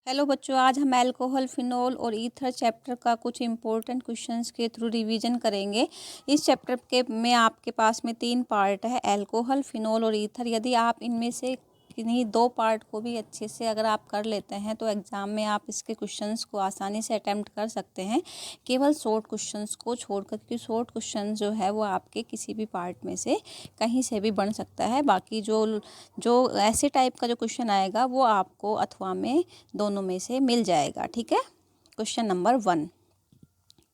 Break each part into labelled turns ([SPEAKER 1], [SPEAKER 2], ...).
[SPEAKER 1] Hello बच्चों, आज हम अल्कोहल, फिनोल और ईथर चैप्टर का कुछ इम्पोर्टेंट क्वेश्चंस के थ्रू रिवीजन करेंगे। इस चैप्टर के में आपके पास में 3 पार्ट है, अल्कोहल, फिनोल और ईथर। यदि आप इनमें से किन्हीं 2 पार्ट को भी अच्छे से अगर आप कर लेते हैं तो एग्ज़ाम में आप इसके क्वेश्चंस को आसानी से अटैम्प्ट कर सकते हैं, केवल शॉर्ट क्वेश्चंस को छोड़कर, क्योंकि शॉर्ट क्वेश्चन जो है वो आपके किसी भी पार्ट में से कहीं से भी बन सकता है। बाकी जो जो ऐसे टाइप का जो क्वेश्चन आएगा वो आपको अथवा में दोनों में से मिल जाएगा। ठीक है। क्वेश्चन नंबर 1,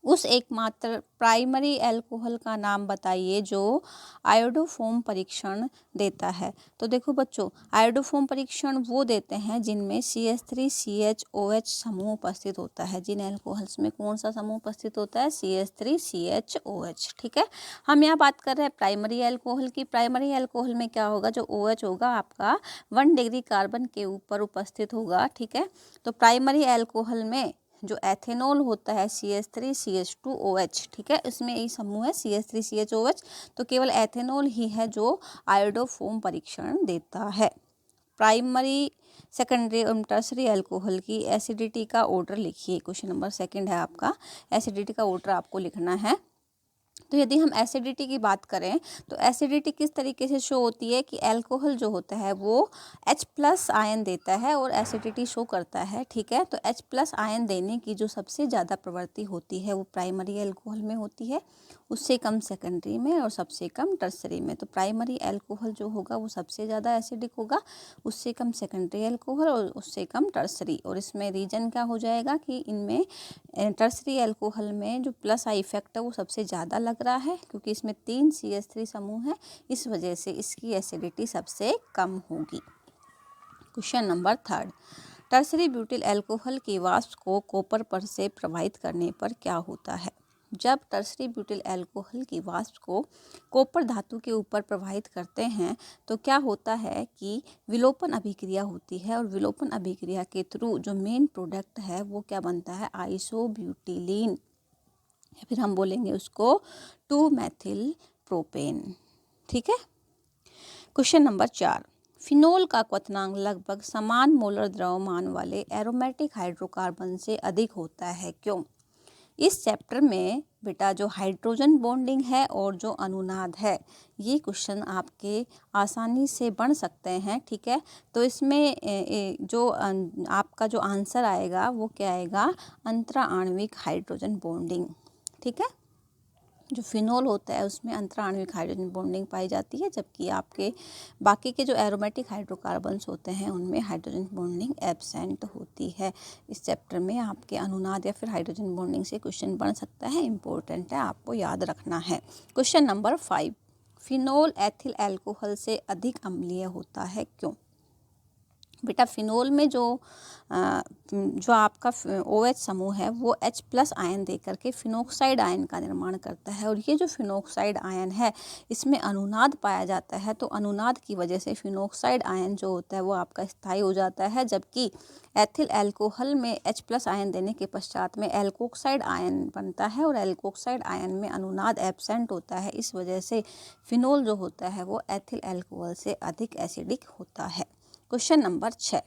[SPEAKER 1] उस एकमात्र प्राइमरी अल्कोहल का नाम बताइए जो आयोडोफोम परीक्षण देता है। तो देखो बच्चों, आयोडोफोम परीक्षण वो देते हैं जिनमें CH3CHOH समूह उपस्थित होता है। जिन अल्कोहल्स में कौन सा समूह उपस्थित होता है? CH3CHOH। ठीक है। हम यहाँ बात कर रहे हैं प्राइमरी अल्कोहल की। प्राइमरी अल्कोहल में क्या होगा? जो OH होगा आपका 1 डिग्री कार्बन के ऊपर उपस्थित होगा। ठीक है। तो प्राइमरी अल्कोहल में जो एथेनॉल होता है CH3CH2OH, ठीक है, इसमें यही समूह है CH3CHOH। तो केवल एथेनॉल ही है जो आयोडोफोम परीक्षण देता है। प्राइमरी, सेकेंडरी और टर्सरी अल्कोहल की एसिडिटी का ऑर्डर लिखिए। क्वेश्चन नंबर 2 है आपका, एसिडिटी का ऑर्डर आपको लिखना है। तो यदि हम एसिडिटी की बात करें तो एसिडिटी किस तरीके से शो होती है कि अल्कोहल जो होता है वो H+ आयन देता है और एसिडिटी शो करता है। ठीक है। तो H+ आयन देने की जो सबसे ज़्यादा प्रवृत्ति होती है वो प्राइमरी अल्कोहल में होती है, उससे कम सेकेंडरी में और सबसे कम टर्सरी में। तो प्राइमरी अल्कोहल जो होगा वो सबसे ज़्यादा एसिडिक होगा, उससे कम सेकेंडरी अल्कोहल और उससे कम टर्सरी। और इसमें रीजन क्या हो जाएगा कि इनमें टर्सरी अल्कोहल में जो प्लस आई इफेक्ट है वो सबसे ज़्यादा लग रहा है, क्योंकि इसमें 3 CH3 समूह है, इस वजह से इसकी एसिडिटी सबसे कम होगी। Question number 3, tertiary butyl alcohol के वाष्प को कॉपर पर से प्रवाहित करने पर क्या होता है? जब टर्सरी ब्यूटिल अल्कोहल की वाष्प को कॉपर धातु के ऊपर प्रवाहित करते हैं तो क्या होता है कि विलोपन अभिक्रिया होती है, और विलोपन अभिक्रिया के थ्रू जो मेन प्रोडक्ट है वो क्या बनता है? आइसोब्यूटिलीन, या फिर हम बोलेंगे उसको 2-मेथिल प्रोपेन। ठीक है। क्वेश्चन नंबर 4, फिनोल का क्वथनांक लगभग समान मोलर द्रव्यमान वाले एरोमेटिक हाइड्रोकार्बन से अधिक होता है, क्यों? इस चैप्टर में बेटा जो हाइड्रोजन बॉन्डिंग है और जो अनुनाद है, ये क्वेश्चन आपके आसानी से बन सकते हैं। ठीक है। तो इसमें जो आपका जो आंसर आएगा वो क्या आएगा? अंतरा आणविक हाइड्रोजन बॉन्डिंग। ठीक है। जो फिनोल होता है उसमें अंतरा आणविक हाइड्रोजन बॉन्डिंग पाई जाती है, जबकि आपके बाकी के जो एरोमेटिक हाइड्रोकार्बन्स होते हैं उनमें हाइड्रोजन बॉन्डिंग एब्सेंट होती है। इस चैप्टर में आपके अनुनाद या फिर हाइड्रोजन बॉन्डिंग से क्वेश्चन बन सकता है, इंपॉर्टेंट है, आपको याद रखना है। Question number 5, phenol ethyl alcohol से अधिक अम्लीय होता है, क्यों? बेटा फिनोल में जो आपका OH समूह है वो H+ आयन दे करके फिनोक्साइड आयन का निर्माण करता है, और ये जो फिनोक्साइड आयन है इसमें अनुनाद पाया जाता है। तो अनुनाद की वजह से फिनोक्साइड आयन जो होता है वो आपका स्थायी हो जाता है, जबकि एथिल अल्कोहल में H+ आयन देने के पश्चात में एल्कोक्साइड आयन बनता है, और एल्कोक्साइड आयन में अनुनाद एब्सेंट होता है। इस वजह से फिनोल जो होता है वो एथिल अल्कोहल से अधिक एसिडिक होता है। क्वेश्चन नंबर 6,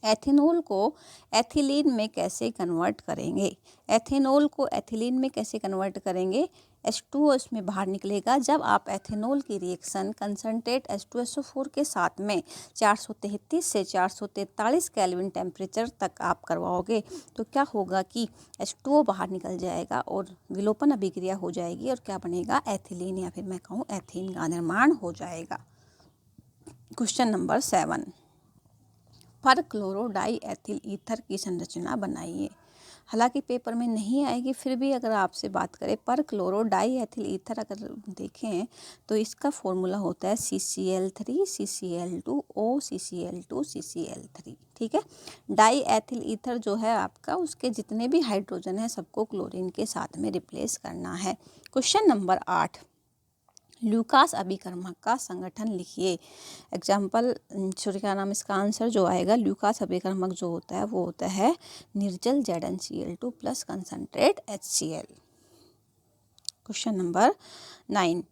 [SPEAKER 1] एथेनॉल को एथिलीन में कैसे कन्वर्ट करेंगे? एथेनॉल को एथिलीन में कैसे कन्वर्ट करेंगे? H2O इसमें बाहर निकलेगा। जब आप एथेनॉल की रिएक्शन कंसनट्रेट H2SO4 के साथ में 433 से 443 केल्विन टेम्परेचर तक आप करवाओगे तो क्या होगा कि H2O बाहर निकल जाएगा और विलोपन अभिक्रिया हो जाएगी, और क्या बनेगा? एथिलीन, या फिर मैं कहूँ एथीन का निर्माण हो जाएगा। क्वेश्चन नंबर 7, पर क्लोरो डाई एथिल ईथर की संरचना बनाइए। हालांकि पेपर में नहीं आएगी, फिर भी अगर आपसे बात करें पर क्लोरो डाई एथिल ईथर अगर देखें तो इसका फॉर्मूला होता है CCl3 CCl2 O CCl2 CCl3। ठीक है। डाई एथिल ईथर जो है आपका, उसके जितने भी हाइड्रोजन है सबको क्लोरीन के साथ में रिप्लेस करना है। क्वेश्चन नंबर 8, ल्यूकास अभिकर्मक का संगठन लिखिए। एग्जाम्पल सॉरी क्या नाम, इसका आंसर जो आएगा ल्यूकास अभिकर्मक जो होता है वो होता है निर्जल ZnCl2 plus concentrate HCl। Question number 9,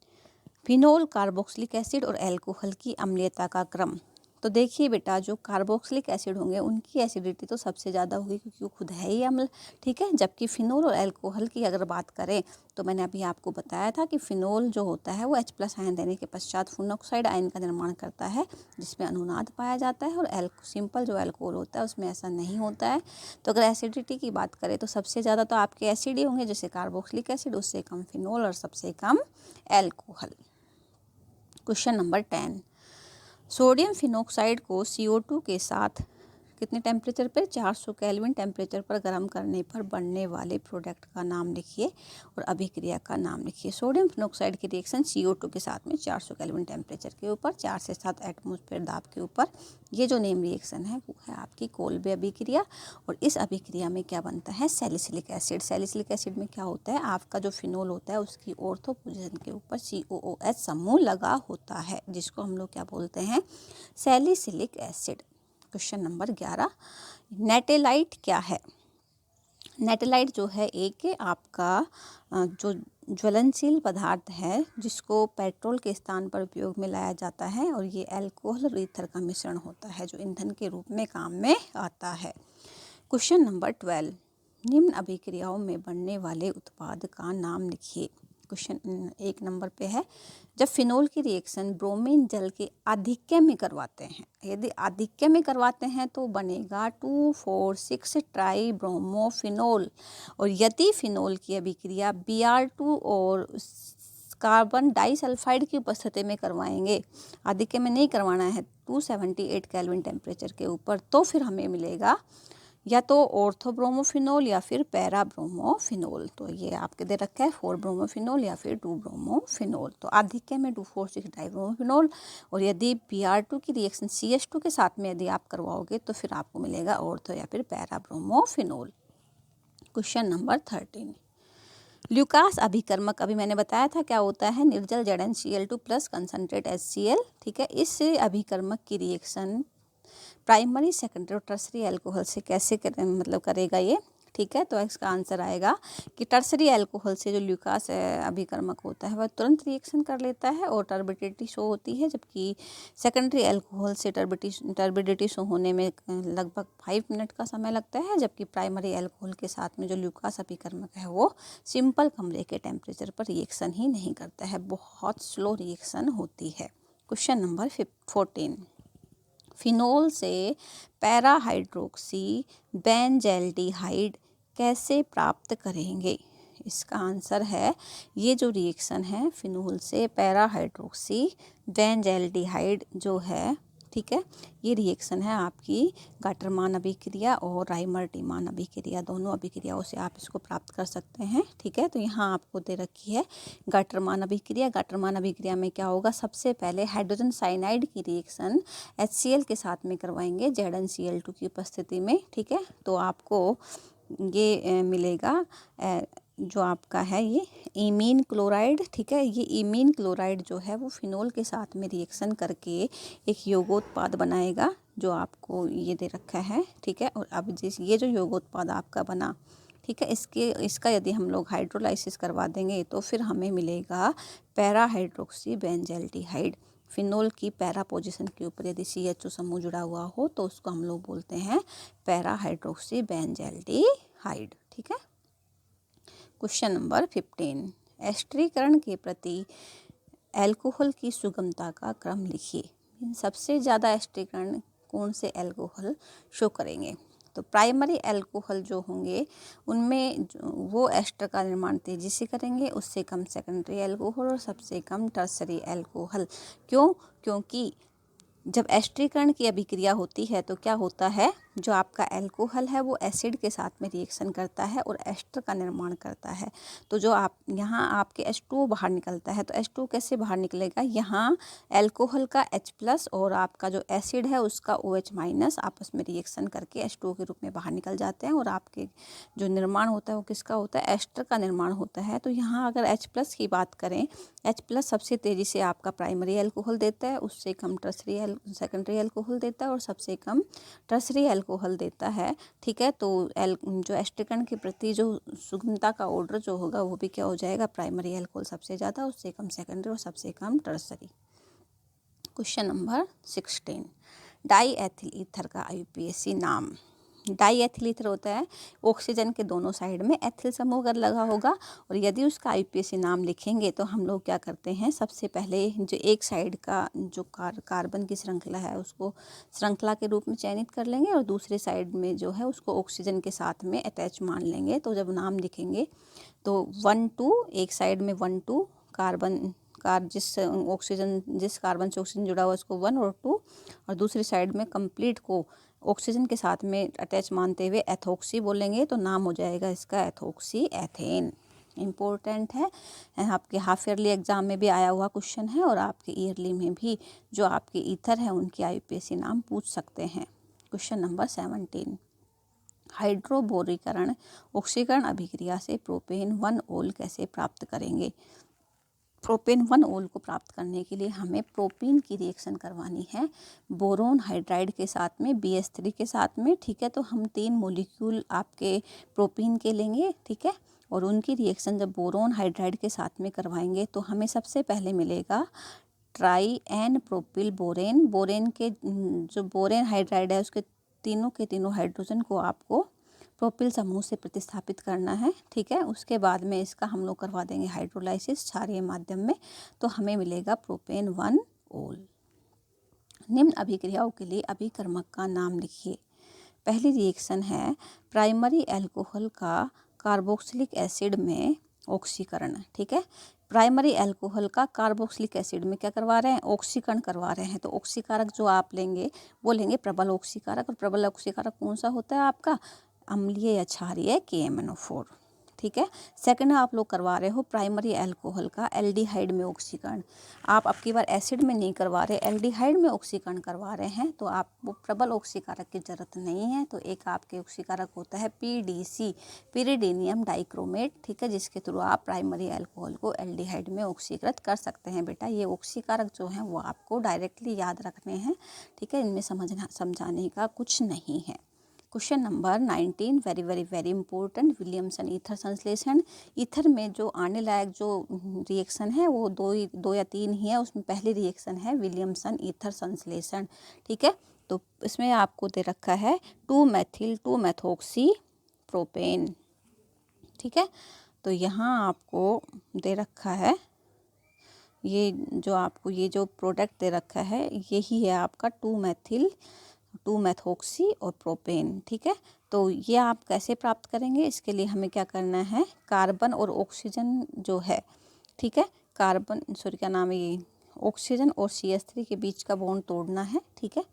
[SPEAKER 1] phenol carboxylic acid और अल्कोहल की अम्लीयता का क्रम। तो देखिए बेटा, जो कार्बोक्सिलिक एसिड होंगे उनकी एसिडिटी तो सबसे ज़्यादा होगी क्योंकि वो खुद है ही अम्ल, ठीक है। जबकि फिनोल और अल्कोहल की अगर बात करें तो मैंने अभी आपको बताया था कि फिनोल जो होता है वो H+ आयन देने के पश्चात फुनोक्साइड आयन का निर्माण करता है जिसमें अनुनाद पाया जाता है, और सिंपल जो अल्कोहल होता है उसमें ऐसा नहीं होता है। तो अगर एसिडिटी की बात करें तो सबसे ज़्यादा तो आपके एसिड ही होंगे, जैसे कार्बोक्सिलिक एसिड, उससे कम फिनोल और सबसे कम alcohol. Question number 10, sodium phenoxide को CO2 के साथ कितने टेम्परेचर पर, 400 केल्विन टेम्परेचर पर गर्म करने पर बनने वाले प्रोडक्ट का नाम लिखिए और अभिक्रिया का नाम लिखिए। सोडियम फिनोक्साइड की रिएक्शन CO2 के साथ में 400 केल्विन टेम्परेचर के ऊपर 4 से 7 एटमॉस्फेयर दाब के ऊपर, ये जो नेम रिएक्शन है वो है आपकी कोल्बे अभिक्रिया। और इस अभिक्रिया में क्या बनता है, सैलिसिलिक एसिड। सैलिसिलिक एसिड में क्या होता है, आपका जो फिनोल होता है उसकी ऑर्थो पोजीशन के ऊपर COOH समूह लगा होता है, जिसको हम लोग क्या बोलते हैं, salicylic acid. Question number 11, natalite क्या है। नेटेलाइट जो है एक आपका जो ज्वलनशील पदार्थ है जिसको पेट्रोल के स्थान पर उपयोग में लाया जाता है, और ये अल्कोहल और ईथर का मिश्रण होता है जो ईंधन के रूप में काम में आता है। क्वेश्चन नंबर 12, निम्न अभिक्रियाओं में बनने वाले उत्पाद का नाम लिखिए। क्वेश्चन 1 नंबर पे है, जब फिनोल की रिएक्शन ब्रोमीन जल के आधिक्य में करवाते हैं, यदि आधिक्य में करवाते हैं तो बनेगा 2,4,6 ट्राई ब्रोमोफिनोल। और यदि फिनोल की अभिक्रिया Br2 और कार्बन डाइसल्फाइड की उपस्थिति में करवाएंगे, आधिक्य में नहीं करवाना है, 278 केल्विन टेम्परेचर के ऊपर, तो फिर हमें मिलेगा या तो ऑर्थोब्रोमोफिनोल या फिर पैराब्रोमोफिनोल। तो ये आपके दे रखा है 4 ब्रोमोफिनोल या फिर 2 ब्रोमोफिनोल। तो आधिक्य में 2,4,6 डाइब्रोमोफिनोल, और यदि Br2 की रिएक्शन CH2 के साथ में यदि आप करवाओगे तो फिर आपको मिलेगा ऑर्थो या फिर पैराब्रोमोफिनोल। क्वेश्चन नंबर 13, ल्यूकास अभिकर्मक, अभी मैंने बताया था क्या होता है, निर्जल ZnCl2 प्लस कंसनट्रेट HCl, ठीक है। इस अभिकर्मक की रिएक्शन प्राइमरी, सेकेंडरी और टर्सरी अल्कोहल से कैसे करेगा ये, ठीक है। तो इसका आंसर आएगा कि टर्सरी अल्कोहल से जो ल्यूकास अभिकर्मक होता है वह तुरंत रिएक्शन कर लेता है और टर्बिडिटी शो होती है, जबकि सेकेंडरी अल्कोहल से टर्बिडिटी शो होने में लगभग 5 मिनट का समय लगता है, जबकि प्राइमरी अल्कोहल के साथ में जो ल्यूकास अभिकर्मक है वो सिंपल कमरे के टेम्परेचर पर रिएक्शन ही नहीं करता है, बहुत स्लो रिएक्शन होती है। क्वेश्चन नंबर 14, फिनोल से पैराहाइड्रोक्सी बेंजल्डिहाइड कैसे प्राप्त करेंगे। इसका आंसर है, ये जो रिएक्शन है फिनोल से पैराहाइड्रोक्सी बेंजल्डिहाइड जो है, ठीक है, ये रिएक्शन है आपकी गाटरमान अभिक्रिया और राइमर-टीमान अभिक्रिया, दोनों अभिक्रियाओं से आप इसको प्राप्त कर सकते हैं, ठीक है। तो यहाँ आपको दे रखी है गाटरमान अभिक्रिया। गाटरमान अभिक्रिया में क्या होगा, सबसे पहले हाइड्रोजन साइनाइड की रिएक्शन HCl के साथ में करवाएंगे ZnCl2 की उपस्थिति में, ठीक है। तो आपको ये मिलेगा जो आपका है ये इमीन क्लोराइड, ठीक है। ये इमीन क्लोराइड जो है वो फिनोल के साथ में रिएक्शन करके एक यौगोत्पाद बनाएगा जो आपको ये दे रखा है, ठीक है। और अब ये जो यौगोत्पाद आपका बना, ठीक है, इसका यदि हम लोग हाइड्रोलाइसिस करवा देंगे तो फिर हमें मिलेगा पैराहाइड्रोक्सी बेंजल्डिहाइड। फिनोल की पैरा पोजीशन के ऊपर यदि CHO समूह जुड़ा हुआ हो तो उसको हम लोग बोलते हैं पैराहाइड्रोक्सी बेंजल्डिहाइड, ठीक है। क्वेश्चन नंबर 15, एस्टरीकरण के प्रति अल्कोहल की सुगमता का क्रम लिखिए। सबसे ज़्यादा एस्टरीकरण कौन से अल्कोहल शो करेंगे। तो प्राइमरी अल्कोहल जो होंगे उनमें वो एस्टर का निर्माण तेज़ी से करेंगे, उससे कम सेकेंडरी अल्कोहल और सबसे कम टर्सरी अल्कोहल। क्यों, क्योंकि जब एस्टरीकरण की अभिक्रिया होती है तो क्या होता है, जो आपका अल्कोहल है वो एसिड के साथ में रिएक्शन करता है और एस्टर का निर्माण करता है। तो जो आप यहाँ आपके H2O बाहर निकलता है, तो H2O कैसे बाहर निकलेगा, यहाँ अल्कोहल का H+ और आपका जो एसिड है उसका OH- आपस में रिएक्शन करके H2O के रूप में बाहर निकल जाते हैं, और आपके जो निर्माण होता है वो किसका होता है, एस्टर का निर्माण होता है। तो यहाँ अगर H+ की बात करें, H+ सबसे तेज़ी से आपका प्राइमरी अल्कोहल देता है, उससे कम सेकेंडरी अल्कोहल देता है और सबसे कम टर्सरी अल्कोहल देता है, ठीक है। तो जो एस्टरीकरण के प्रति जो सुगमता का ऑर्डर जो होगा वो भी क्या हो जाएगा, प्राइमरी अल्कोहल सबसे ज़्यादा, उससे कम सेकेंडरी और सबसे कम tertiary. Question number 16, diethyl ether का IUPAC नाम। डाई एथिल ईथर होता है ऑक्सीजन के दोनों साइड में एथिल समूह अगर लगा होगा, और यदि उसका IUPAC नाम लिखेंगे तो हम लोग क्या करते हैं, सबसे पहले जो एक साइड का जो कार्बन की श्रृंखला है उसको श्रृंखला के रूप में चयनित कर लेंगे, और दूसरे साइड में जो है उसको ऑक्सीजन के साथ में अटैच मान लेंगे। तो जब नाम लिखेंगे तो 1 2, एक साइड में 1 2 कार्बन जिस ऑक्सीजन जिस कार्बन से ऑक्सीजन जुड़ा हुआ उसको 1 और 2, और दूसरी साइड में कंप्लीट को ऑक्सीजन के साथ में अटैच मानते हुए एथोक्सी बोलेंगे, तो नाम हो जाएगा इसका एथोक्सी एथेन। इम्पोर्टेंट है, आपके हाफ ईयरली एग्जाम में भी आया हुआ क्वेश्चन है, और आपके ईयरली में भी जो आपके ईथर है उनकी IUPAC नाम पूछ सकते हैं। क्वेश्चन नंबर 17, हाइड्रोबोरीकरण ऑक्सीकरण अभिक्रिया से प्रोपेन 1 ओल कैसे प्राप्त करेंगे। प्रोपेन 1 ओल को प्राप्त करने के लिए हमें प्रोपीन की रिएक्शन करवानी है बोरोन हाइड्राइड के साथ में, BH3 के साथ में, ठीक है। तो हम 3 मॉलिक्यूल आपके प्रोपीन के लेंगे, ठीक है, और उनकी रिएक्शन जब बोरोन हाइड्राइड के साथ में करवाएंगे तो हमें सबसे पहले मिलेगा tri N propyl borane. Borane के जो बोरेन हाइड्राइड है उसके तीनों के तीनों हाइड्रोजन को आपको प्रोपिल समूह से प्रतिस्थापित करना है, ठीक है। उसके बाद में इसका हम लोग करवा देंगे हाइड्रोलाइसिस क्षारीय माध्यम में, तो हमें मिलेगा प्रोपेन 1 ओल। निम्न अभिक्रियाओं के लिए अभिकर्मक का नाम लिखिए। पहली रिएक्शन है प्राइमरी अल्कोहल का कार्बोक्सिलिक एसिड में ऑक्सीकरण, ठीक है। प्राइमरी अल्कोहल का कार्बोक्सिलिक एसिड में क्या करवा रहे हैं, ऑक्सीकरण करवा रहे हैं। तो ऑक्सीकारक जो आप लेंगे वो लेंगे प्रबल ऑक्सीकारक, और प्रबल ऑक्सीकारक कौन सा होता है आपका, अम्लीय या क्षारीय KMnO4, ठीक है। सेकंड आप लोग करवा रहे हो प्राइमरी अल्कोहल का एल्डिहाइड में ऑक्सीकरण। आप अब की बार एसिड में नहीं करवा रहे, एल्डिहाइड में ऑक्सीकरण करवा रहे हैं, तो आपको प्रबल ऑक्सीकारक की जरूरत नहीं है। तो एक आपके ऑक्सीकारक होता है PDC, पिरिडीनियम डाइक्रोमेट, ठीक है, जिसके थ्रू आप प्राइमरी अल्कोहल को एल्डिहाइड में ऑक्सीकृत कर सकते हैं। बेटा ये ऑक्सीकारक जो हैं वो आपको डायरेक्टली याद रखने हैं, ठीक है, इनमें समझाने का कुछ नहीं है। Question number 19, very very very important, Williamson ether संश्लेषण। ईथर में जो आने लायक जो रिएक्शन है वो दो या तीन ही है। उसमें पहली रिएक्शन है विलियमसन ईथर संश्लेषण, ठीक है। तो इसमें आपको दे रखा है 2-मेथिल 2-मेथोक्सी प्रोपेन, ठीक है। तो यहाँ आपको दे रखा है ये जो आपको ये जो प्रोडक्ट दे रखा है यही है आपका 2-मेथिल 2-मेथोक्सी और प्रोपेन, ठीक है। तो ये आप कैसे प्राप्त करेंगे, इसके लिए हमें क्या करना है, कार्बन और ऑक्सीजन जो है, ठीक है, कार्बन सॉरी क्या नाम है ये, ऑक्सीजन और CH3 के बीच का बॉन्ड तोड़ना है, ठीक है।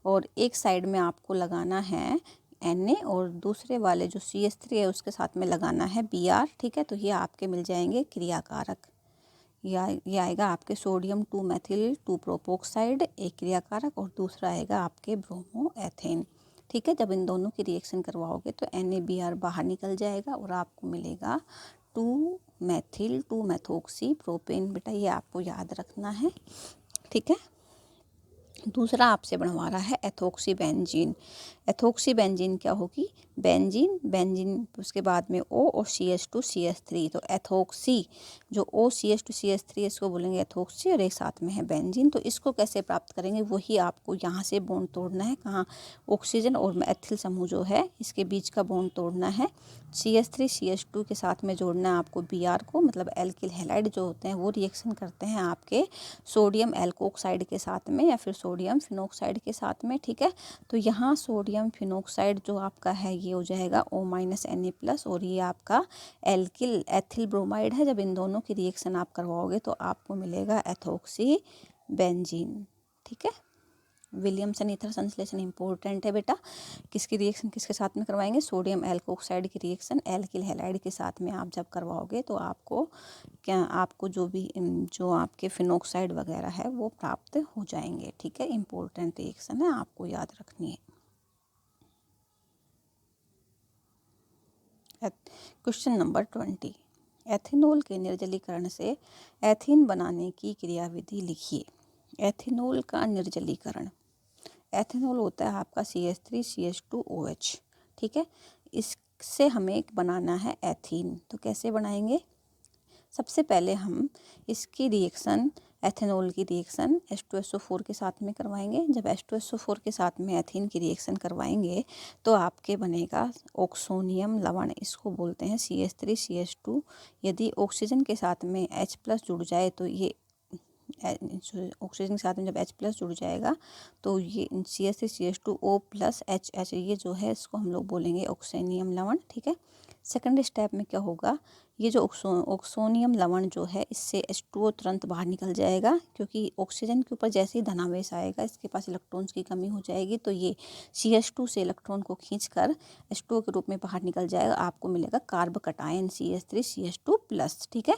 [SPEAKER 1] और एक साइड में आपको लगाना है Na, और दूसरे वाले जो CH3 है उसके साथ में लगाना है Br, ठीक है। तो ये आपके मिल जाएंगे क्रियाकारक। ये आएगा आपके सोडियम 2-मेथिल 2-प्रोपोक्साइड एक क्रियाकारक, और दूसरा आएगा आपके ब्रोमो एथेन, ठीक है। जब इन दोनों की रिएक्शन करवाओगे तो NaBr बाहर निकल जाएगा और आपको मिलेगा 2-मेथिल 2-मेथोक्सी प्रोपेन। बेटा ये आपको याद रखना है, ठीक है। दूसरा आपसे बनवा रहा है एथोक्सी बेंजीन। एथोक्सी बेंजीन क्या होगी, बेंजीन उसके बाद में O और CH2CH3, तो एथोक्सी जो OCH2CH3 इसको बोलेंगे एथोक्सी, और एक साथ में है बेंजीन। तो इसको कैसे प्राप्त करेंगे, वही आपको यहाँ से बॉन्ड तोड़ना है, कहाँ, ऑक्सीजन और एथिल समूह जो है इसके बीच का बॉन्ड तोड़ना है। CH3 CH2 के साथ में जोड़ना है आपको Br को, मतलब एल्किल हैलाइड जो होते हैं वो रिएक्शन करते हैं आपके सोडियम एल्कोक्साइड के साथ में या फिर सोडियम फिनोक्साइड के साथ में, ठीक है। तो यहाँ सोडियम फिनोक्साइड जो आपका है ये हो जाएगा O-Na+, और ये आपका एल्किल एथिल ब्रोमाइड है। जब इन दोनों की रिएक्शन आप करवाओगे तो आपको मिलेगा एथोक्सी बेंजीन, ठीक है। विलियमसन ईथर संश्लेषण इंपॉर्टेंट है बेटा। किसकी रिएक्शन किसके साथ में करवाएंगे, सोडियम एल्कोक्साइड की रिएक्शन एल्किल हैलाइड के साथ में आप जब करवाओगे तो आपको जो आपके फिनोक्साइड वगैरह है वो प्राप्त हो जाएंगे, ठीक है। इंपॉर्टेंट रिएक्शन है, आपको याद रखनी है। क्वेश्चन नंबर 20, एथेनॉल के निर्जलीकरण से एथीन बनाने की क्रियाविधि लिखिए। एथेनॉल का निर्जलीकरण, एथेनॉल होता है आपका CH3 CH2OH, ठीक है। इससे हमें बनाना है एथीन। तो कैसे बनाएंगे, सबसे पहले हम इसकी रिएक्शन एथेनॉल की रिएक्शन H2SO4 के साथ में करवाएंगे। जब H2SO4 के साथ में एथीन की रिएक्शन करवाएंगे तो आपके बनेगा ऑक्सोनियम लवण, इसको बोलते हैं CH3CH2। यदि ऑक्सीजन के साथ में H+ जुड़ जाए तो ये ऑक्सीजन के साथ में जब H+ जुड़ जाएगा तो ये CH3CH2O+HH, ये जो है इसको हम लोग बोलेंगे ऑक्सीनियम लवण, ठीक है। सेकंड स्टेप में क्या होगा, ये जो ऑक्सोनियम लवण जो है इससे H2O तुरंत बाहर निकल जाएगा, क्योंकि ऑक्सीजन के ऊपर जैसे ही धनावेश आएगा इसके पास इलेक्ट्रॉन्स की कमी हो जाएगी, तो ये CH2 से इलेक्ट्रॉन को खींचकर H2O के रूप में बाहर निकल जाएगा। आपको मिलेगा कार्ब कटायन CH3CH2+, ठीक है।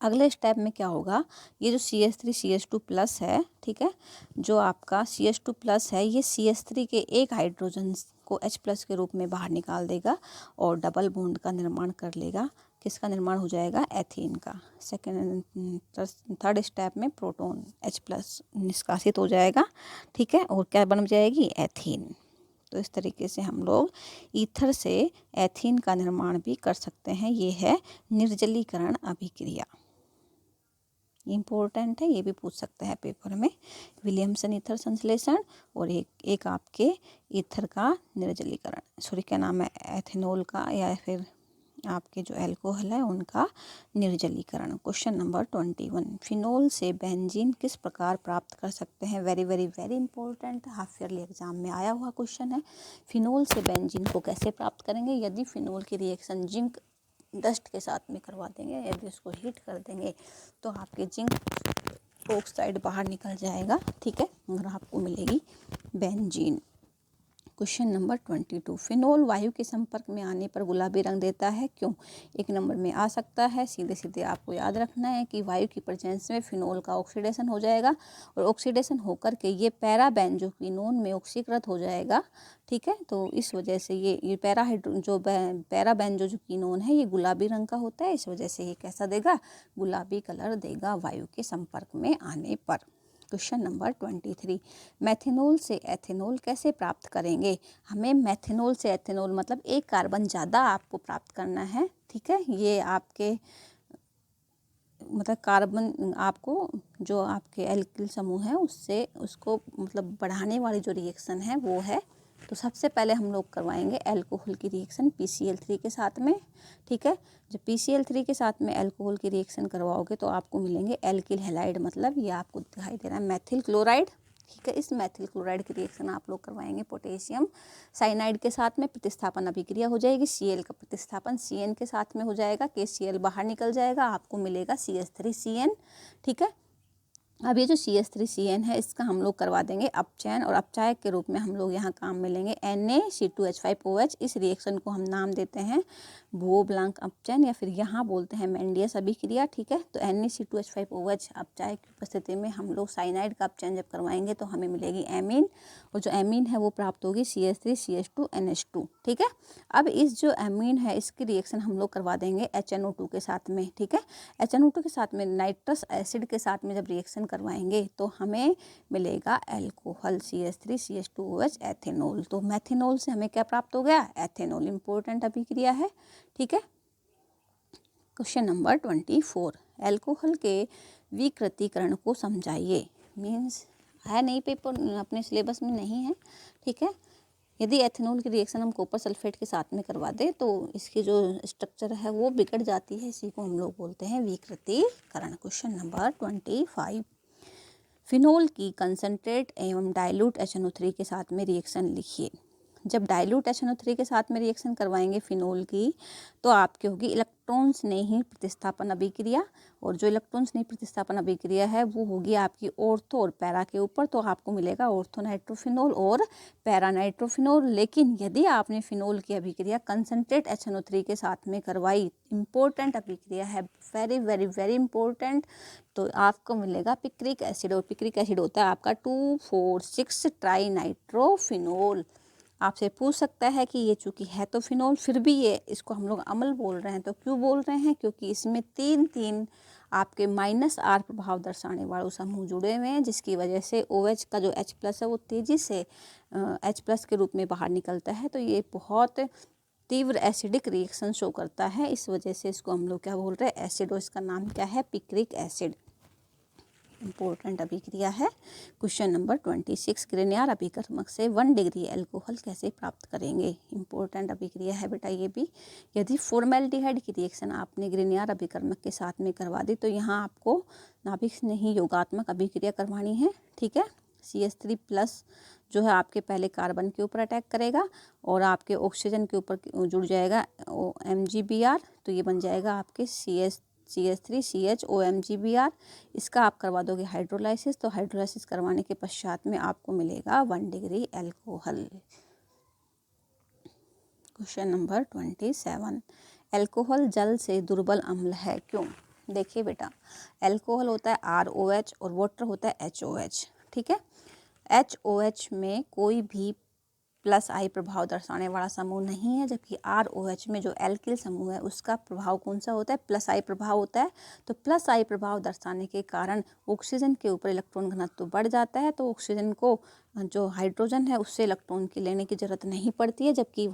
[SPEAKER 1] अगले स्टेप में क्या होगा, ये जो CH3CH2+ है, ठीक है, जो आपका CH2+ है ये CH3 के एक हाइड्रोजन को H+ के रूप में बाहर निकाल देगा और डबल बॉन्ड का निर्माण कर लेगा। किसका निर्माण हो जाएगा, एथीन का। थर्ड स्टेप में प्रोटॉन H+ निष्कासित हो जाएगा, ठीक है, और क्या बन जाएगी, एथीन। तो इस तरीके से हम लोग ईथर से एथीन का निर्माण भी कर सकते हैं। ये है निर्जलीकरण अभिक्रिया, इम्पोर्टेंट है, ये भी पूछ सकते हैं पेपर में। विलियमसन ईथर संश्लेषण और एक आपके ईथर का निर्जलीकरण, सॉरी क्या नाम है, एथेनॉल का या फिर आपके जो अल्कोहल है उनका निर्जलीकरण। क्वेश्चन नंबर 21, फिनोल से बेंजीन किस प्रकार प्राप्त कर सकते हैं। Very very very important, half yearly exam में आया हुआ क्वेश्चन है। फिनोल से बेंजीन को कैसे प्राप्त करेंगे, यदि फिनोल की रिएक्शन जिंक डस्ट के साथ में करवा देंगे, यदि उसको हीट कर देंगे तो आपके जिंक ऑक्साइड बाहर निकल जाएगा, ठीक है, और आपको मिलेगी बेंजीन। क्वेश्चन नंबर 22, फिनोल वायु के संपर्क में आने पर गुलाबी रंग देता है, क्यों। एक नंबर में आ सकता है, सीधे सीधे आपको याद रखना है कि वायु की प्रेजेंस में फिनोल का ऑक्सीडेशन हो जाएगा और ऑक्सीडेशन होकर के ये पैराबेंजोक्विनोन में ऑक्सीकृत हो जाएगा, ठीक है। तो इस वजह से ये पैराबेंजोक्विनोन है ये गुलाबी रंग का होता है, इस वजह से ये कैसा देगा, गुलाबी कलर देगा वायु के संपर्क में आने पर। क्वेश्चन नंबर 23, मेथेनॉल से एथेनॉल कैसे प्राप्त करेंगे। हमें मेथेनॉल से एथेनॉल मतलब एक कार्बन ज़्यादा आपको प्राप्त करना है, ठीक है। ये आपके मतलब कार्बन आपको जो आपके एल्किल समूह है उससे उसको मतलब बढ़ाने वाली जो रिएक्शन है वो है। तो सबसे पहले हम लोग करवाएंगे अल्कोहल की रिएक्शन PCl3 के साथ में, ठीक है। जब PCl3 के साथ में अल्कोहल की रिएक्शन करवाओगे तो आपको मिलेंगे एल्किल हैलाइड, मतलब ये आपको दिखाई दे रहा है मैथिल क्लोराइड, ठीक है। इस मैथिल क्लोराइड की रिएक्शन आप लोग करवाएंगे पोटेशियम साइनाइड के साथ में, प्रतिस्थापन अभिक्रिया हो जाएगी, Cl का प्रतिस्थापन Cn के साथ में हो जाएगा, KCl बाहर निकल जाएगा, आपको मिलेगा CH3Cn, ठीक है। अब ये जो CH3Cn है इसका हम लोग करवा देंगे अपचयन, और अपचायक के रूप में हम लोग यहाँ काम में लेंगे NaC2H5OH। इस रिएक्शन को हम नाम देते हैं बोब्लांक अपचयन या फिर यहाँ बोलते हैं मेंडियस अभिक्रिया, ठीक है। तो NaC2H5OH अपचायक की उपस्थिति में हम लोग साइनाइड का अपचयन जब करवाएंगे तो हमें मिलेगी एमीन, और जो एमीन है वो प्राप्त होगी CH3CH2NH2, ठीक है। अब इस जो एमीन है इसकी रिएक्शन हम लोग करवा देंगे HNO2 के साथ में, ठीक है। HNO2 के साथ में नाइट्रस एसिड के साथ में जब रिएक्शन करवाएंगे तो हमें मिलेगा अल्कोहल CH3CH2OH एथेनॉल। तो मेथेनॉल से हमें क्या प्राप्त हो गया, एथेनॉल, इंपॉर्टेंट अभिक्रिया है, ठीक है। क्वेश्चन नंबर 24, अल्कोहल के विकृतीकरण को समझाइए। मीन्स है नहीं, पेपर अपने सिलेबस में नहीं है, ठीक है। यदि एथेनॉल की रिएक्शन हम कॉपर सल्फेट के साथ में करवा दें तो इसकी जो स्ट्रक्चर है वो बिगड़ जाती है, इसी को हम लोग बोलते हैं विकृतीकरण। क्वेश्चन नंबर 25, फिनोल की कंसनट्रेट एवं डाइल्यूट HNO3 के साथ में रिएक्शन लिखिए। जब डाइल्यूट HNO3 के साथ में रिएक्शन करवाएंगे फिनोल की तो आपकी होगी इलेक्ट्रॉन्स नहीं प्रतिस्थापन अभिक्रिया, और जो इलेक्ट्रॉन्स नहीं प्रतिस्थापन अभिक्रिया है वो होगी आपकी ऑर्थो और पैरा के ऊपर, तो आपको मिलेगा ऑर्थो नाइट्रोफिनोल और पैरा नाइट्रोफिनोल। लेकिन यदि आपने फिनोल की अभिक्रिया कंसनट्रेट HNO3 के साथ में करवाई, इंपॉर्टेंट अभिक्रिया है, वेरी वेरी वेरी इंपॉर्टेंट, तो आपको मिलेगा पिक्रिक एसिड, और पिक्रिक एसिड होता है आपका 2,4,6 ट्राई नाइट्रोफिनोल। आपसे पूछ सकता है कि ये चूंकि है तो फिनोल, फिर भी ये इसको हम लोग अम्ल बोल रहे हैं, तो क्यों बोल रहे हैं, क्योंकि इसमें तीन आपके -R प्रभाव दर्शाने वाले समूह जुड़े हुए हैं, जिसकी वजह से OH का जो H+ है वो तेज़ी से H+ के रूप में बाहर निकलता है, तो ये बहुत तीव्र एसिडिक रिएक्शन शो करता है, इस वजह से इसको हम लोग क्या बोल रहे हैं, एसिड, और इसका नाम क्या है, पिक्रिक एसिड। इम्पोर्टेंट अभिक्रिया है। क्वेश्चन नंबर 26, ग्रेनियर अभिकर्मक से 1 डिग्री एल्कोहल कैसे प्राप्त करेंगे। इम्पोर्टेंट अभिक्रिया है बेटा ये भी। यदि फॉर्मेल्डिहाइड की रिएक्शन आपने ग्रेनियर अभिकर्मक के साथ में करवा दी तो यहाँ आपको नाभिक में ही योगात्मक अभिक्रिया करवानी है, ठीक है। CH3 प्लस जो है आपके पहले कार्बन के ऊपर अटैक करेगा और आपके ऑक्सीजन के ऊपर जुड़ जाएगा MgBr, तो ये बन जाएगा आपके CH3CH OMgBr। इसका आप करवा दोगे हाइड्रोलाइसिस, तो हाइड्रोलाइसिस करवाने के पश्चात में आपको मिलेगा 1 degree alcohol. Question number 27, alcohol जल से दुर्बल अम्ल है, क्यों। देखिए बेटा, एल्कोहल होता है ROH और वाटर होता है HOH, ठीक है। HOH में कोई भी +I प्रभाव दर्शाने वाला समूह नहीं है, जबकि ROH में जो एल्किल समूह है उसका प्रभाव कौन सा होता है, +I प्रभाव होता है। तो +I प्रभाव दर्शाने के कारण ऑक्सीजन के ऊपर इलेक्ट्रॉन घनत्व बढ़ जाता है, तो ऑक्सीजन को जो हाइड्रोजन है उससे इलेक्ट्रॉन की लेने की ज़रूरत नहीं पड़ती है, जबकि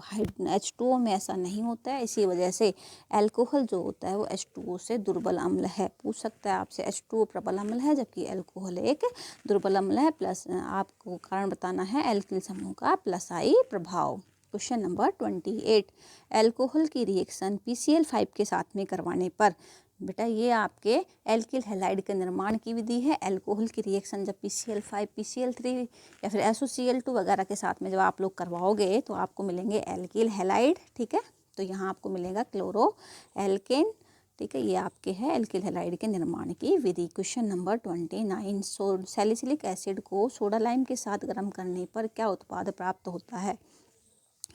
[SPEAKER 1] H2O में ऐसा नहीं होता है। इसी वजह से एल्कोहल जो होता है वो H2O से दुर्बल अम्ल है। पूछ सकता है आपसे H2O प्रबल अम्ल है जबकि एल्कोहल एक दुर्बल अम्ल है। प्लस आपको कारण बताना है एल्किल समूह का +I प्रभाव। क्वेश्चन नंबर 28, एल्कोहल की रिएक्शन PCl5 के साथ में करवाने पर, बेटा ये आपके एल्किल हैलाइड के निर्माण की विधि है। एल्कोहल की रिएक्शन जब PCl5 PCl3 या फिर SOCl2 वगैरह के साथ में जब आप लोग करवाओगे तो आपको मिलेंगे एल्किल हैलाइड, ठीक है। तो यहाँ आपको मिलेगा क्लोरो एल्केन, ठीक है। ये आपके है एल्किल हैलाइड के निर्माण की विधि। क्वेश्चन नंबर 29, सैलिसिलिक एसिड को सोडा लाइम के साथ गर्म करने पर क्या उत्पाद प्राप्त होता है।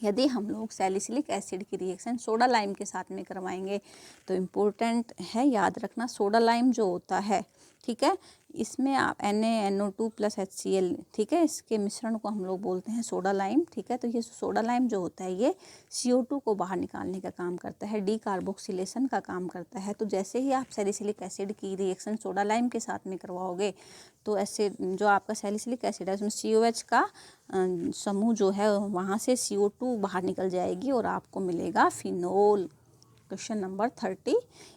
[SPEAKER 1] यदि हम लोग सैलिसिलिक एसिड की रिएक्शन सोडा लाइम के साथ में करवाएंगे तो इम्पोर्टेंट है याद रखना, सोडा लाइम जो होता है, ठीक है, इसमें आप NaNO2 + HCl, ठीक है, इसके मिश्रण को हम लोग बोलते हैं सोडा लाइम, ठीक है। तो ये सोडा लाइम जो होता है ये CO2 को बाहर निकालने का काम करता है, डीकार्बोक्सिलेशन का काम करता है। तो जैसे ही आप सैलिसिलिक एसिड की रिएक्शन सोडा लाइम के साथ में करवाओगे तो ऐसे जो आपका सैलिसिलिक एसिड है उसमें COH का समूह जो है वहाँ से CO2 बाहर निकल जाएगी और आपको मिलेगा फिनोल। क्वेश्चन नंबर 30,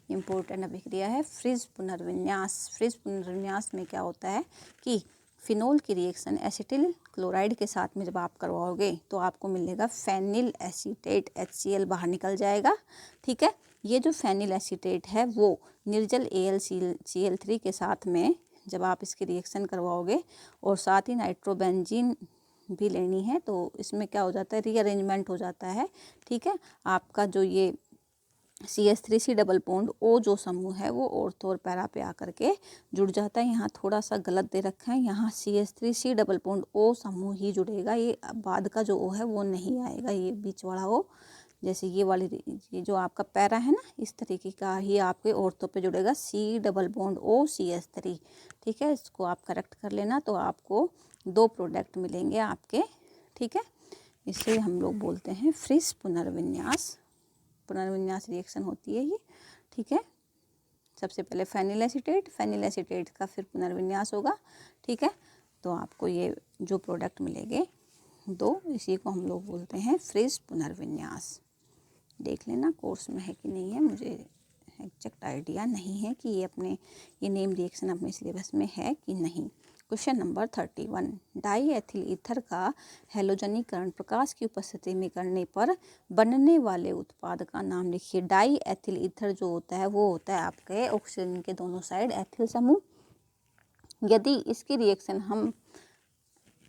[SPEAKER 1] इम्पोर्टेंट अभिक्रिया है फ्रिज पुनर्विन्यास। फ्रिज पुनर्विन्यास में क्या होता है कि फिनोल की रिएक्शन एसिटिल क्लोराइड के साथ में जब आप करवाओगे तो आपको मिलेगा फेनिल एसीटेट HCl बाहर निकल जाएगा, ठीक है। ये जो फेनिल एसीटेट है वो निर्जल AlCl3 के साथ में जब आप इसकी रिएक्शन करवाओगे और साथ ही नाइट्रोबेंजीन भी लेनी है तो इसमें क्या हो जाता है, रीअरेंजमेंट हो जाता है, ठीक है। आपका जो ये CH3C डबल बॉन्ड O जो समूह है वो ऑर्थो और पैरा पे आकर के जुड़ जाता है। यहाँ थोड़ा सा गलत दे रखा है, यहाँ CH3C डबल बॉन्ड O समूह ही जुड़ेगा, ये बाद का जो O है वो नहीं आएगा, ये बीच वाला O, जैसे ये जो आपका पैरा है ना इस तरीके का ही आपके ऑर्थो पे जुड़ेगा, C double bond O CH3, ठीक है। इसको आप करेक्ट कर लेना तो आपको 2 प्रोडक्ट मिलेंगे आपके, ठीक है। इसे हम लोग बोलते हैं फ्रिज पुनर्विन्यास। पुनर्विन्यास रिएक्शन होती है ये, ठीक है। सबसे पहले फेनिल एसीटेट का फिर पुनर्विन्यास होगा, ठीक है। तो आपको ये जो प्रोडक्ट मिलेंगे 2, इसी को हम लोग बोलते हैं फ्रिज पुनर्विन्यास। देख लेना कोर्स में है कि नहीं है, मुझे एग्जैक्ट आइडिया नहीं है कि ये नेम रिएक्शन अपने सिलेबस में है कि नहीं। Question number 31, die ethyl ether का हैलोजनीकरण प्रकाश की उपस्थिति में करने पर बनने वाले उत्पाद का नाम लिखिए। डाई एथिल ईथर जो होता है वो होता है आपके ऑक्सीजन के दोनों साइड एथिल समूह। यदि इसकी रिएक्शन हम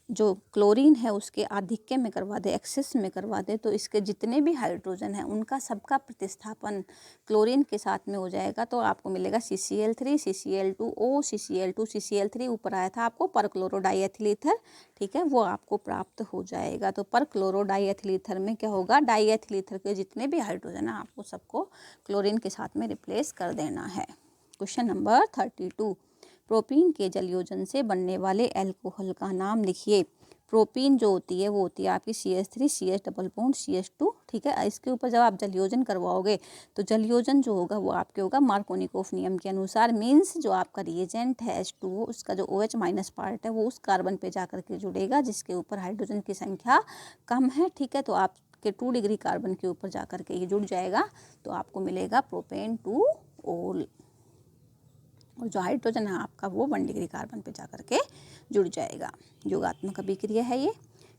[SPEAKER 1] जो क्लोरीन है उसके आधिक्य में करवा दे, एक्सेस में करवा दे, तो इसके जितने भी हाइड्रोजन हैं उनका सबका प्रतिस्थापन क्लोरीन के साथ में हो जाएगा। तो आपको मिलेगा CCl3 CCl2O CCl2 CCl3, ऊपर आया था आपको पर क्लोरो डाईएथिल ईथर, ठीक है, वो आपको प्राप्त हो जाएगा। तो पर क्लोरो डाईएथिल ईथर में क्या होगा, डाईएथिल ईथर के जितने भी हाइड्रोजन है आपको सबको क्लोरीन के साथ में रिप्लेस कर देना है। क्वेश्चन नंबर 32, प्रोपीन के जलयोजन से बनने वाले एल्कोहल का नाम लिखिए। प्रोपीन जो होती है वो होती है आपकी CH3 CH double bond CH2, ठीक है। इसके ऊपर जब आप जलयोजन करवाओगे तो जलयोजन जो होगा वो आपके होगा मार्कोनिकोफ नियम के अनुसार, मीन्स जो आपका रिएजेंट है H2O उसका जो OH- पार्ट है वो उस कार्बन पे जाकर के जुड़ेगा जिसके ऊपर हाइड्रोजन की संख्या कम है, ठीक है। तो आपके 2 डिग्री कार्बन के ऊपर जाकर के ये जुड़ जाएगा तो आपको मिलेगा प्रोपेन 2 ओल। और जो हाइड्रोजन है आपका वो 1 डिग्री कार्बन पे जा करके जुड़ जाएगा। योगात्मक अभिक्रिया है ये।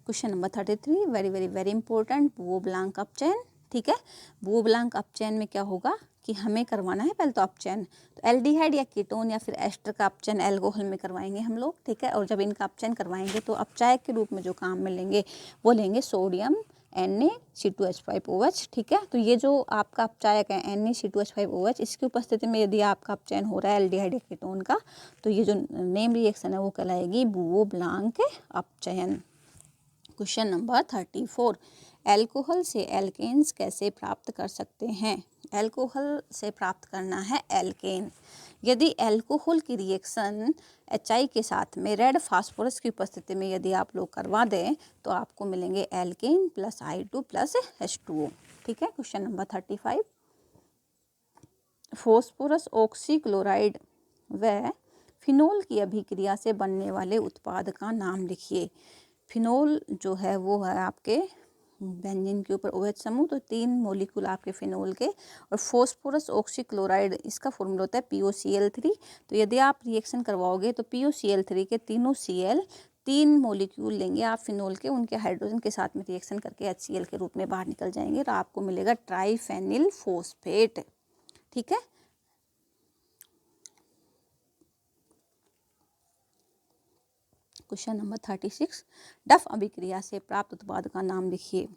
[SPEAKER 1] Question number 33 very very very important, Bouveault Blanc अपचयन। ठीक है, बुओ-ब्लांक अपचयन में क्या होगा कि हमें करवाना है पहले तो अपचयन, तो एल्डिहाइड या कीटोन या फिर एस्टर का अपचयन एल्कोहल में करवाएंगे हम लोग। ठीक है, और जब इनका अपचयन करवाएंगे तो अपचायक के रूप में जो काम में लेंगे वो लेंगे सोडियम Na(C2H5OH). ठीक है, तो ये जो आपका अपचायक है Na(C2H5OH), इसकी उपस्थिति में यदि आपका अपचयन हो रहा है एल्डिहाइड या कीटोन का, तो ये जो नेम रिएक्शन है वो कहलाएगी बुओ-ब्लांक अपचयन। क्वेश्चन नंबर 34 एल्कोहल से एल्केन्स कैसे प्राप्त कर सकते हैं। एल्कोहल से प्राप्त करना है एल्केन। यदि एल्कोहल की रिएक्शन HI के साथ में रेड फास्फोरस की उपस्थिति में यदि आप लोग करवा दें तो आपको मिलेंगे alkene plus I2 plus H2O। ठीक है, क्वेश्चन नंबर 35 फॉस्फोरस ऑक्सीक्लोराइड व फिनोल की अभिक्रिया से बनने वाले उत्पाद का नाम लिखिए। फिनोल जो है वो है आपके बेंजीन के ऊपर OH समूह, तो 3 मॉलिक्यूल आपके फिनोल के, और फॉस्फोरस ऑक्सीक्लोराइड इसका फॉर्मूला होता है POCl3। तो यदि आप रिएक्शन करवाओगे तो POCl3 के तीनों Cl 3 मॉलिक्यूल लेंगे आप फिनोल के, उनके हाइड्रोजन के साथ में रिएक्शन करके HCl के रूप में बाहर निकल जाएंगे, तो आपको मिलेगा ट्राइफेनिल फॉस्फेट। ठीक है, क्वेश्चन नंबर 36 डफ अभिक्रिया से प्राप्त उत्पाद का नाम लिखिए।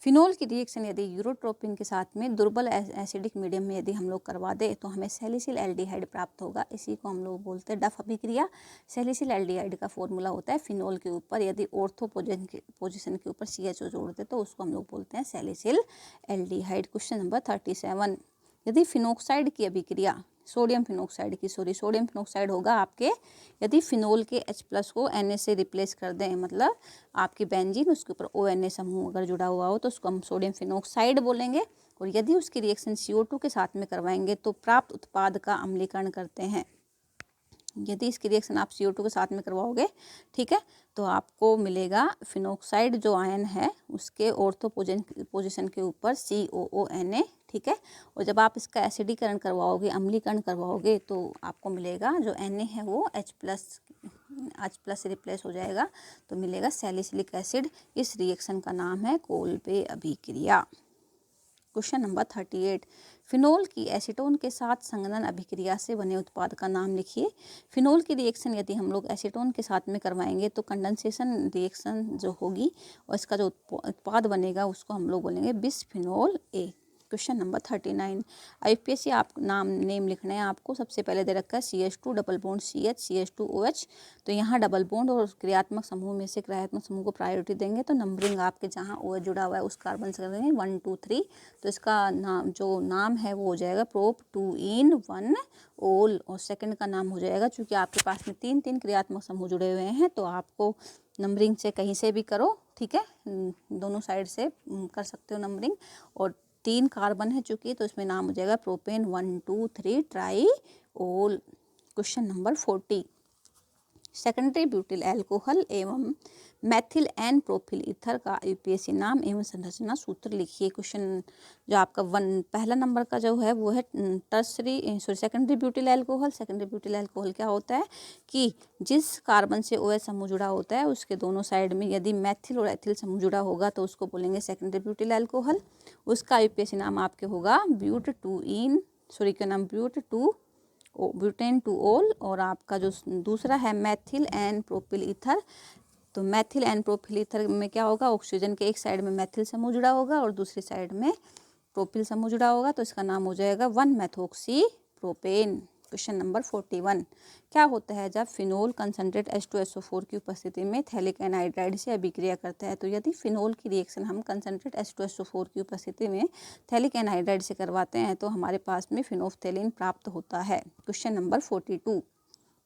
[SPEAKER 1] फिनोल की रिएक्शन यदि यूरोट्रोपिन के साथ में दुर्बल एसिडिक मीडियम में यदि हम लोग करवा दें तो हमें सैलिसिल एल्डिहाइड प्राप्त होगा, इसी को हम लोग बोलते हैं डफ अभिक्रिया। सैलिसिल एल्डिहाइड का फॉर्मूला होता है फिनोल के ऊपर यदि ऑर्थो पोजीशन के ऊपर CHO जोड़ दे तो उसको हम लोग बोलते हैं सैलिसिल एल्डिहाइड। क्वेश्चन नंबर 37 यदि फिनोक्साइड की अभिक्रिया सोडियम फिनोक्साइड होगा आपके, यदि फिनोल के H+ को Na से रिप्लेस कर दें, मतलब आपकी बेंजीन उसके ऊपर ONA समूह अगर जुड़ा हुआ हो तो उसको हम सोडियम फिनोक्साइड बोलेंगे, और यदि उसकी रिएक्शन CO2 के साथ में करवाएंगे तो प्राप्त उत्पाद का अम्लीकरण करते हैं। यदि इसकी रिएक्शन आप CO2 के साथ में करवाओगे, ठीक है, तो आपको मिलेगा फिनोक्साइड जो आयन है उसके ऑर्थो पोजीशन के ऊपर COONA। ठीक है, और जब आप इसका एसिडीकरण करवाओगे, अम्लीकरण करवाओगे, तो आपको मिलेगा जो Na है वो H+ से रिप्लेस हो जाएगा, तो मिलेगा सैलिसिलिक एसिड। इस रिएक्शन का नाम है कोल्बे अभिक्रिया। क्वेश्चन नंबर 38 फिनोल की एसीटोन के साथ संघनन अभिक्रिया से बने उत्पाद का नाम लिखिए। फिनोल की रिएक्शन यदि हम लोग एसीटोन के साथ में करवाएंगे तो कंडेंसेशन रिएक्शन जो होगी और इसका जो उत्पाद बनेगा उसको हम लोग बोलेंगे बिसफिनोल A। क्वेश्चन नंबर 39 IUPAC आप नेम लिखना है आपको। सबसे पहले दे रखा है CH2 double bond CH CH2OH, तो यहाँ डबल बॉन्ड और क्रियात्मक समूह में से क्रियात्मक समूह को प्रायोरिटी देंगे, तो नंबरिंग आपके जहाँ OH जुड़ा हुआ है उस कार्बन से करेंगे 1 2 3, तो इसका नाम है वो हो जाएगा प्रोप 2 in 1 ऑल, और सेकंड का नाम हो जाएगा, चूँकि आपके पास में 3 क्रियात्मक समूह जुड़े हुए हैं तो आपको नंबरिंग से कहीं से भी करो। ठीक है, दोनों साइड से कर सकते हो नंबरिंग, और 3 कार्बन है चूँकि, तो इसमें नाम हो जाएगा propane 1 2 3 triol. Question number 40 secondary butyl alcohol एवं मैथिल एन प्रोफिल ईथर का IUPAC नाम एवं संरचना सूत्र लिखिए। क्वेश्चन जो आपका पहला नंबर का जो है वो है secondary butyl alcohol. Secondary butyl alcohol क्या होता है कि जिस कार्बन से OH समूह जुड़ा होता है उसके दोनों साइड में यदि मैथिल और एथिल समूह जुड़ा होगा तो उसको बोलेंगे सेकेंडरी ब्यूटिल अल्कोहल। उसका IUPAC नाम आपके होगा ब्यूटेन टू ऑल, और आपका जो दूसरा है मैथिल एन प्रोपिल ईथर, तो मैथिल एन प्रोपिल ईथर में क्या होगा, ऑक्सीजन के एक साइड में मैथिल समूह जुड़ा होगा और दूसरी साइड में प्रोपिल समूह जुड़ा होगा, तो इसका नाम हो जाएगा 1-मेथॉक्सी प्रोपेन। क्वेश्चन नंबर 41 क्या होता है जब फिनोल कंसनट्रेट H2SO4 की उपस्थिति में थैलिक एनहाइड्राइड से अभिक्रिया करता है। तो यदि फिनोल की रिएक्शन हम कंसनट्रेट H2SO4 की उपस्थिति में थैलिक एनहाइड्राइड से करवाते हैं तो हमारे पास में फिनोफ्थेलिन प्राप्त होता है। क्वेश्चन नंबर 42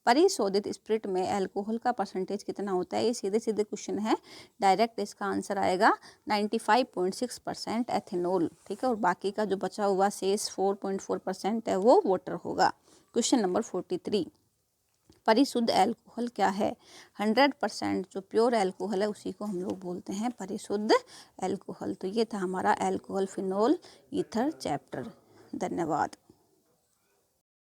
[SPEAKER 1] परिशोधित स्पिरिट में अल्कोहल का परसेंटेज कितना होता है। ये सीधे सीधे क्वेश्चन है, डायरेक्ट इसका आंसर आएगा 95.6% एथेनॉल। ठीक है, और बाकी का जो बचा हुआ शेष 4.4% है वो वाटर होगा। क्वेश्चन नंबर 43 परिशुद्ध अल्कोहल क्या है। 100% जो प्योर अल्कोहल है उसी को हम लोग बोलते हैं परिशुद्ध अल्कोहल। तो ये था हमारा अल्कोहल फिनोल ईथर चैप्टर। धन्यवाद।